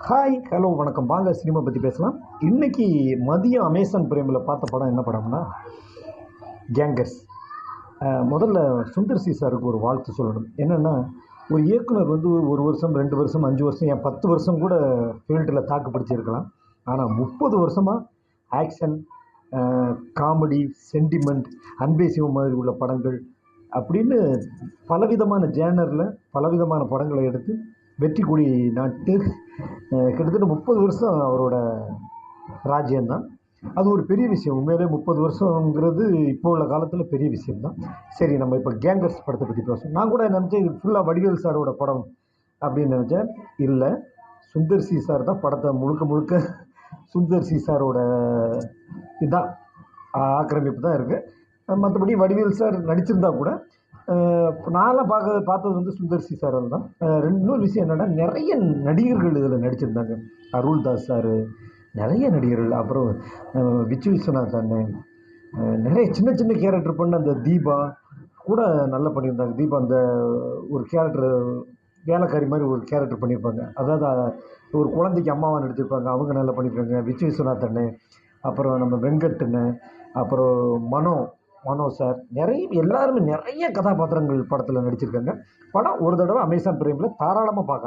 Hi hello வணக்கம். வாங்க cinema பற்றி பேசலாம். இன்னைக்கு மதியம் அமேசான் பிரேமில் பார்த்த படம் என்ன படம்னா கேங்கர்ஸ். முதல்ல சுந்தர் சி சாருக்கு ஒரு வாழ்த்து சொல்லணும். என்னென்னா, ஒரு இயக்குனர் வந்து ஒரு வருஷம் 2 வருஷம் 5 வருஷம் ஏன் 10 வருஷம் கூட ஃபீல்டில் தாக்கு பிடிச்சிருக்கலாம். ஆனால் 30 வருஷமாக ஆக்ஷன், காமெடி, சென்டிமெண்ட், அன்பே சிவம் மாதிரி உள்ள படங்கள் அப்படின்னு பலவிதமான ஜேனரில் பலவிதமான படங்களை எடுத்து வெற்றி கொடி நாட்டு கிட்டத்தட்ட 30 வருஷம் அவரோட ராஜ்யம்தான். அது ஒரு பெரிய விஷயம். உண்மையிலே 30 வருஷங்கிறது இப்போ உள்ள காலத்தில் பெரிய விஷயம்தான். சரி, நம்ம இப்போ கேங்கர்ஸ் படத்தை பற்றி பேசுவோம். நான் கூட நினச்சேன் இது ஃபுல்லாக வடிவேல் சாரோட படம் அப்படின்னு நினச்சேன். இல்லை, சுந்தர் சி சார் தான் படத்தை முழுக்க முழுக்க சுந்தர் சி சாரோட இதுதான் ஆக்கிரமிப்பு தான் இருக்குது. மற்றபடி வடிவேல் சார் நடிச்சிருந்தா கூட நான்லாம் பார்த்தது வந்து சுந்தர் சி சார் தான். இன்னொரு விஷயம் என்னென்னா, நிறைய நடிகர்கள் இதில் நடிச்சிருந்தாங்க. அருள்தாஸ் சார், நிறைய நடிகர்கள். அப்புறம் விச்சு விஸ்வநாத் அண்ணன், நிறைய சின்ன சின்ன கேரக்டர் பண்ண அந்த தீபா கூட நல்லா பண்ணியிருந்தாங்க. தீபா அந்த ஒரு கேரக்டர் வேலைக்காரி மாதிரி ஒரு கேரக்டர் பண்ணியிருப்பாங்க. அதாவது ஒரு குழந்தைக்கு அம்மாவாக நடிச்சிருப்பாங்க. அவங்க நல்லா பண்ணியிருக்காங்க. விச்சு விஸ்வநாத் அண்ணன், அப்புறம் நம்ம வெங்கட் அண்ணன், அப்புறம் மனோ சார், எல்லாருமே நிறைய கதாபாத்திரங்கள் படத்தில் நடிச்சிருக்காங்க. படம் ஒரு தடவை அமேசான் பிரைமில் தாராளமாக பார்க்கலாம்.